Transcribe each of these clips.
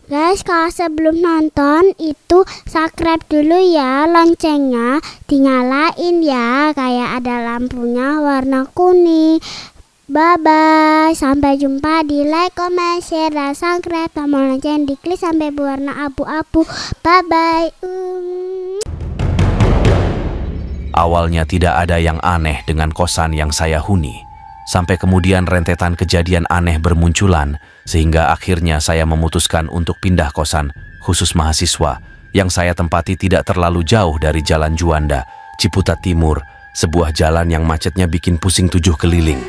Guys, kalau sebelum nonton itu subscribe dulu ya, loncengnya dinyalain ya, kayak ada lampunya warna kuning. Bye-bye, sampai jumpa di like, comment, share, dan subscribe. Tombol lonceng diklik sampai berwarna abu-abu. Bye-bye. Awalnya tidak ada yang aneh dengan kosan yang saya huni. Sampai kemudian rentetan kejadian aneh bermunculan, sehingga akhirnya saya memutuskan untuk pindah kosan, khusus mahasiswa, yang saya tempati tidak terlalu jauh dari Jalan Juanda, Ciputat Timur, sebuah jalan yang macetnya bikin pusing 7 keliling.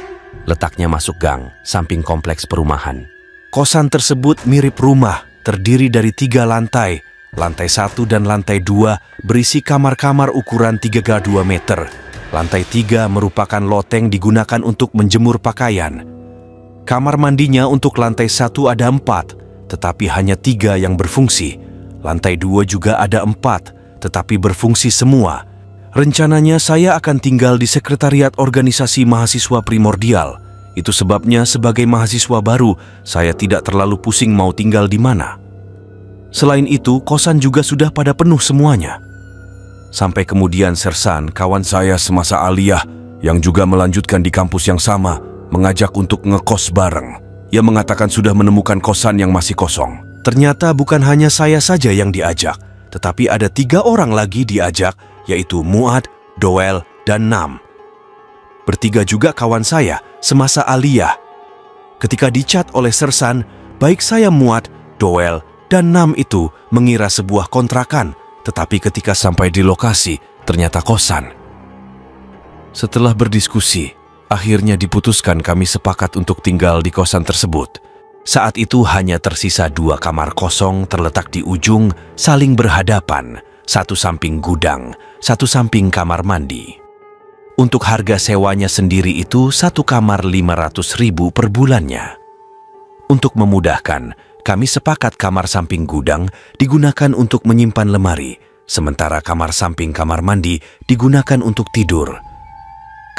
Letaknya masuk gang, samping kompleks perumahan. Kosan tersebut mirip rumah, terdiri dari 3 lantai. Lantai 1 dan lantai 2 berisi kamar-kamar ukuran 3x2 meter. Lantai 3 merupakan loteng digunakan untuk menjemur pakaian. Kamar mandinya untuk lantai 1 ada 4, tetapi hanya 3 yang berfungsi. Lantai 2 juga ada 4, tetapi berfungsi semua. Rencananya saya akan tinggal di sekretariat organisasi mahasiswa primordial. Itu sebabnya sebagai mahasiswa baru, saya tidak terlalu pusing mau tinggal di mana. Selain itu, kosan juga sudah pada penuh semuanya. Sampai kemudian Sersan, kawan saya semasa aliyah, yang juga melanjutkan di kampus yang sama, mengajak untuk ngekos bareng. Ia mengatakan sudah menemukan kosan yang masih kosong. Ternyata bukan hanya saya saja yang diajak, tetapi ada 3 orang lagi diajak, yaitu Muad, Doel, dan Nam. Bertiga juga kawan saya semasa aliyah. Ketika dicat oleh Sersan, baik saya Muad, Doel, dan Nam itu mengira sebuah kontrakan, tetapi ketika sampai di lokasi, ternyata kosan. Setelah berdiskusi, akhirnya diputuskan kami sepakat untuk tinggal di kosan tersebut. Saat itu hanya tersisa 2 kamar kosong terletak di ujung, saling berhadapan, satu samping gudang, satu samping kamar mandi. Untuk harga sewanya sendiri itu 1 kamar 500.000 per bulannya. Untuk memudahkan, kami sepakat kamar samping gudang digunakan untuk menyimpan lemari, sementara kamar samping kamar mandi digunakan untuk tidur.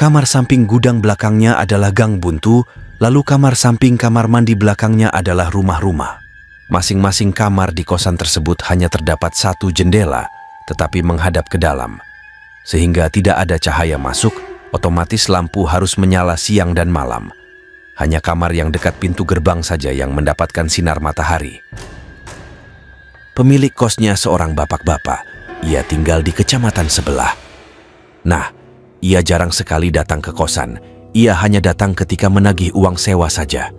Kamar samping gudang belakangnya adalah gang buntu, lalu kamar samping kamar mandi belakangnya adalah rumah-rumah. Masing-masing kamar di kosan tersebut hanya terdapat 1 jendela, tetapi menghadap ke dalam. Sehingga tidak ada cahaya masuk, otomatis lampu harus menyala siang dan malam. Hanya kamar yang dekat pintu gerbang saja yang mendapatkan sinar matahari. Pemilik kosnya seorang bapak-bapak. Ia tinggal di kecamatan sebelah. Nah, ia jarang sekali datang ke kosan. Ia hanya datang ketika menagih uang sewa saja.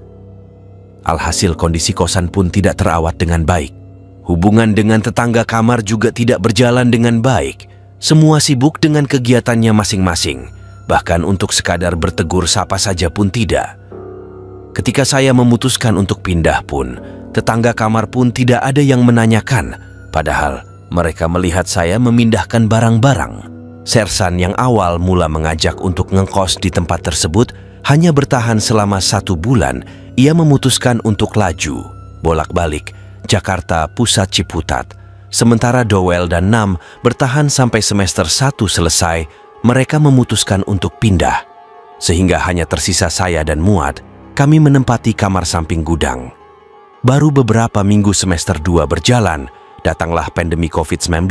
Alhasil kondisi kosan pun tidak terawat dengan baik. Hubungan dengan tetangga kamar juga tidak berjalan dengan baik. Semua sibuk dengan kegiatannya masing-masing. Bahkan untuk sekadar bertegur sapa saja pun tidak. Ketika saya memutuskan untuk pindah pun, tetangga kamar pun tidak ada yang menanyakan. Padahal mereka melihat saya memindahkan barang-barang. Sersan yang awal mula mengajak untuk ngekos di tempat tersebut hanya bertahan selama 1 bulan. Ia memutuskan untuk laju, bolak-balik, Jakarta Pusat Ciputat. Sementara Doel dan Nam bertahan sampai semester 1 selesai, mereka memutuskan untuk pindah. Sehingga hanya tersisa saya dan Muad. Kami menempati kamar samping gudang. Baru beberapa minggu semester 2 berjalan, datanglah pandemi COVID-19,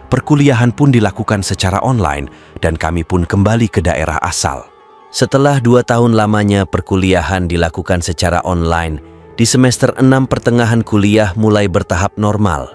perkuliahan pun dilakukan secara online, dan kami pun kembali ke daerah asal. Setelah 2 tahun lamanya perkuliahan dilakukan secara online, di semester 6 pertengahan kuliah mulai bertahap normal.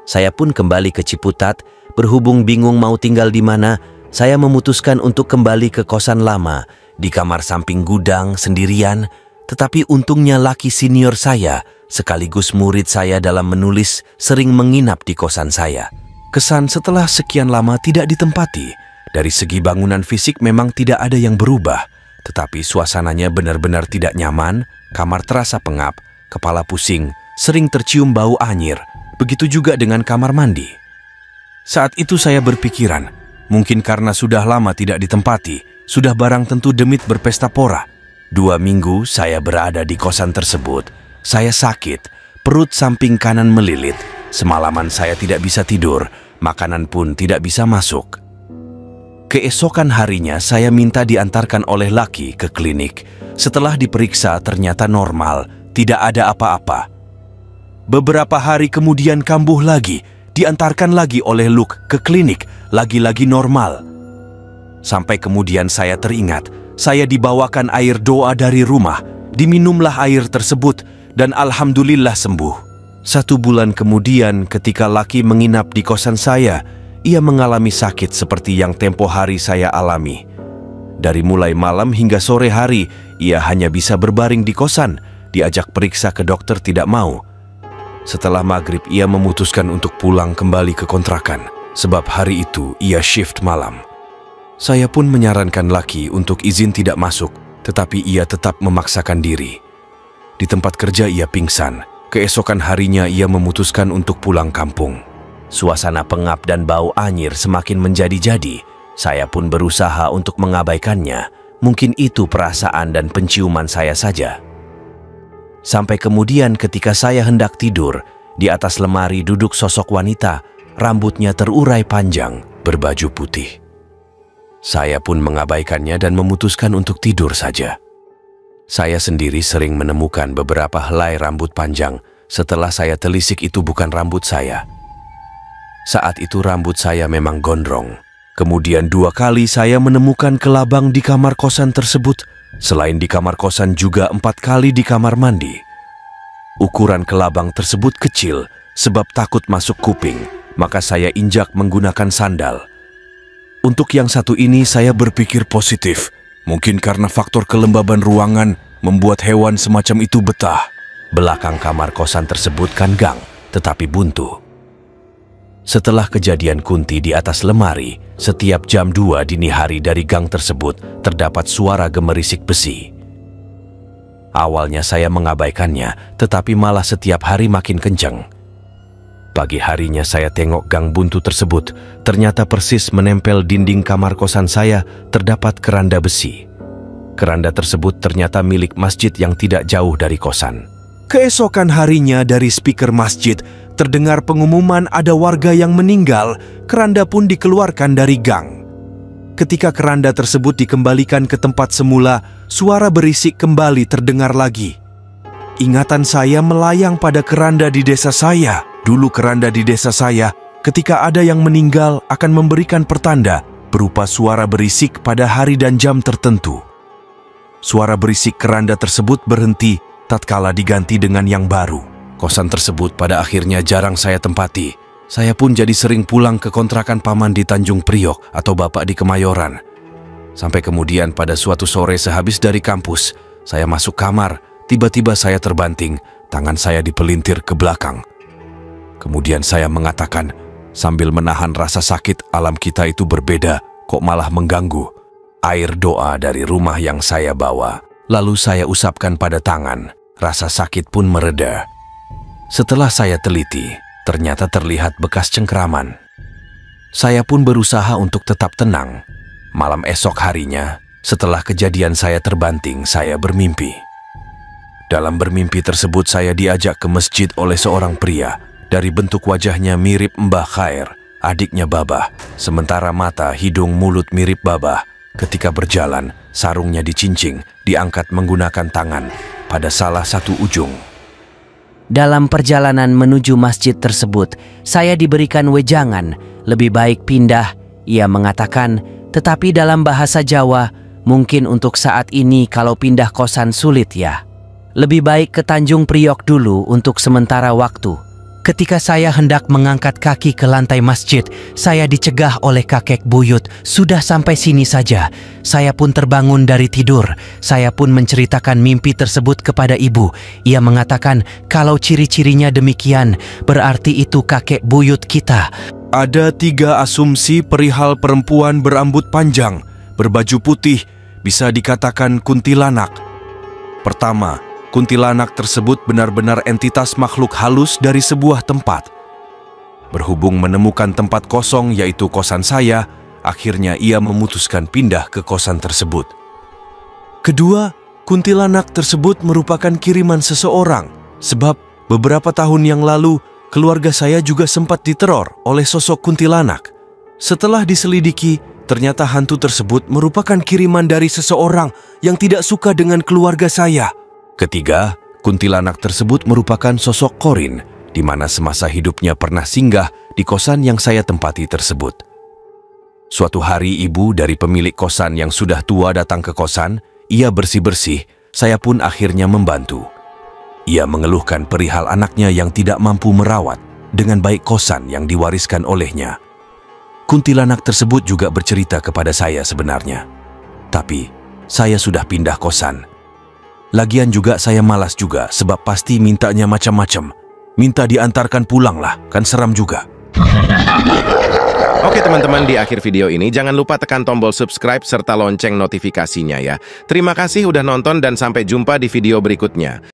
Saya pun kembali ke Ciputat, berhubung bingung mau tinggal di mana, saya memutuskan untuk kembali ke kosan lama, di kamar samping gudang sendirian, tetapi untungnya laki senior saya, sekaligus murid saya dalam menulis, sering menginap di kosan saya. Kesan setelah sekian lama tidak ditempati, dari segi bangunan fisik memang tidak ada yang berubah, tetapi suasananya benar-benar tidak nyaman, kamar terasa pengap, kepala pusing, sering tercium bau anyir, begitu juga dengan kamar mandi. Saat itu saya berpikiran, mungkin karena sudah lama tidak ditempati, sudah barang tentu demit berpesta pora. 2 minggu saya berada di kosan tersebut. Saya sakit, perut samping kanan melilit. Semalaman saya tidak bisa tidur, makanan pun tidak bisa masuk. Keesokan harinya saya minta diantarkan oleh laki ke klinik. Setelah diperiksa ternyata normal, tidak ada apa-apa. beberapa hari kemudian kambuh lagi, diantarkan lagi oleh Luke ke klinik, lagi-lagi normal. Sampai kemudian saya teringat, saya dibawakan air doa dari rumah, diminumlah air tersebut, dan alhamdulillah sembuh. 1 bulan kemudian ketika Lucky menginap di kosan saya, ia mengalami sakit seperti yang tempo hari saya alami. Dari mulai malam hingga sore hari, ia hanya bisa berbaring di kosan, diajak periksa ke dokter tidak mau. Setelah maghrib, ia memutuskan untuk pulang kembali ke kontrakan, sebab hari itu ia shift malam. Saya pun menyarankan Lucky untuk izin tidak masuk, tetapi ia tetap memaksakan diri. Di tempat kerja ia pingsan, keesokan harinya ia memutuskan untuk pulang kampung. Suasana pengap dan bau anyir semakin menjadi-jadi. Saya pun berusaha untuk mengabaikannya, mungkin itu perasaan dan penciuman saya saja. Sampai kemudian ketika saya hendak tidur, di atas lemari duduk sosok wanita, rambutnya terurai panjang, berbaju putih. Saya pun mengabaikannya dan memutuskan untuk tidur saja. Saya sendiri sering menemukan beberapa helai rambut panjang, setelah saya telisik itu bukan rambut saya. Saat itu rambut saya memang gondrong. Kemudian 2 kali saya menemukan kelabang di kamar kosan tersebut. Selain di kamar kosan juga 4 kali di kamar mandi. Ukuran kelabang tersebut kecil, sebab takut masuk kuping, maka saya injak menggunakan sandal. Untuk yang satu ini saya berpikir positif. Mungkin karena faktor kelembaban ruangan membuat hewan semacam itu betah. Belakang kamar kosan tersebut kan gang, tetapi buntu. Setelah kejadian Kunti di atas lemari, setiap jam 2 dini hari dari gang tersebut terdapat suara gemerisik besi. Awalnya saya mengabaikannya, tetapi malah setiap hari makin kencang. Pagi harinya saya tengok gang buntu tersebut, ternyata persis menempel dinding kamar kosan saya terdapat keranda besi. Keranda tersebut ternyata milik masjid yang tidak jauh dari kosan. Keesokan harinya dari speaker masjid, terdengar pengumuman ada warga yang meninggal, keranda pun dikeluarkan dari gang. Ketika keranda tersebut dikembalikan ke tempat semula, suara berisik kembali terdengar lagi. Ingatan saya melayang pada keranda di desa saya. Dulu keranda di desa saya, ketika ada yang meninggal akan memberikan pertanda berupa suara berisik pada hari dan jam tertentu. Suara berisik keranda tersebut berhenti tatkala diganti dengan yang baru. Kosan tersebut pada akhirnya jarang saya tempati. Saya pun jadi sering pulang ke kontrakan paman di Tanjung Priok atau bapak di Kemayoran. Sampai kemudian pada suatu sore sehabis dari kampus, saya masuk kamar, tiba-tiba saya terbanting, tangan saya dipelintir ke belakang. Kemudian saya mengatakan, sambil menahan rasa sakit, alam kita itu berbeda, kok malah mengganggu. Air doa dari rumah yang saya bawa, lalu saya usapkan pada tangan, rasa sakit pun mereda. Setelah saya teliti, ternyata terlihat bekas cengkeraman. Saya pun berusaha untuk tetap tenang. Malam esok harinya, setelah kejadian saya terbanting, saya bermimpi. Dalam bermimpi tersebut saya diajak ke masjid oleh seorang pria. Dari bentuk wajahnya mirip Mbah Khair, adiknya Babah. Sementara mata, hidung, mulut mirip Babah. Ketika berjalan, sarungnya dicincing, diangkat menggunakan tangan pada salah satu ujung. Dalam perjalanan menuju masjid tersebut, saya diberikan wejangan, lebih baik pindah, ia mengatakan, tetapi dalam bahasa Jawa, mungkin untuk saat ini kalau pindah kosan sulit ya. Lebih baik ke Tanjung Priok dulu untuk sementara waktu. Ketika saya hendak mengangkat kaki ke lantai masjid, saya dicegah oleh kakek buyut. Sudah sampai sini saja. Saya pun terbangun dari tidur. Saya pun menceritakan mimpi tersebut kepada ibu. Ia mengatakan kalau ciri-cirinya demikian, berarti itu kakek buyut kita. Ada 3 asumsi perihal perempuan berambut panjang, berbaju putih, bisa dikatakan kuntilanak. Pertama, kuntilanak tersebut benar-benar entitas makhluk halus dari sebuah tempat. Berhubung menemukan tempat kosong yaitu kosan saya, akhirnya ia memutuskan pindah ke kosan tersebut. Kedua, kuntilanak tersebut merupakan kiriman seseorang, sebab beberapa tahun yang lalu keluarga saya juga sempat diteror oleh sosok kuntilanak. Setelah diselidiki, ternyata hantu tersebut merupakan kiriman dari seseorang yang tidak suka dengan keluarga saya. Ketiga, kuntilanak tersebut merupakan sosok Korin, di mana semasa hidupnya pernah singgah di kosan yang saya tempati tersebut. Suatu hari ibu dari pemilik kosan yang sudah tua datang ke kosan, ia bersih-bersih, saya pun akhirnya membantu. Ia mengeluhkan perihal anaknya yang tidak mampu merawat dengan baik kosan yang diwariskan olehnya. Kuntilanak tersebut juga bercerita kepada saya sebenarnya. Tapi, saya sudah pindah kosan. Lagian juga saya malas juga sebab pasti mintanya macam-macam. Minta diantarkan pulang lah, kan seram juga. Oke teman-teman, di akhir video ini jangan lupa tekan tombol subscribe serta lonceng notifikasinya ya. Terima kasih udah nonton dan sampai jumpa di video berikutnya.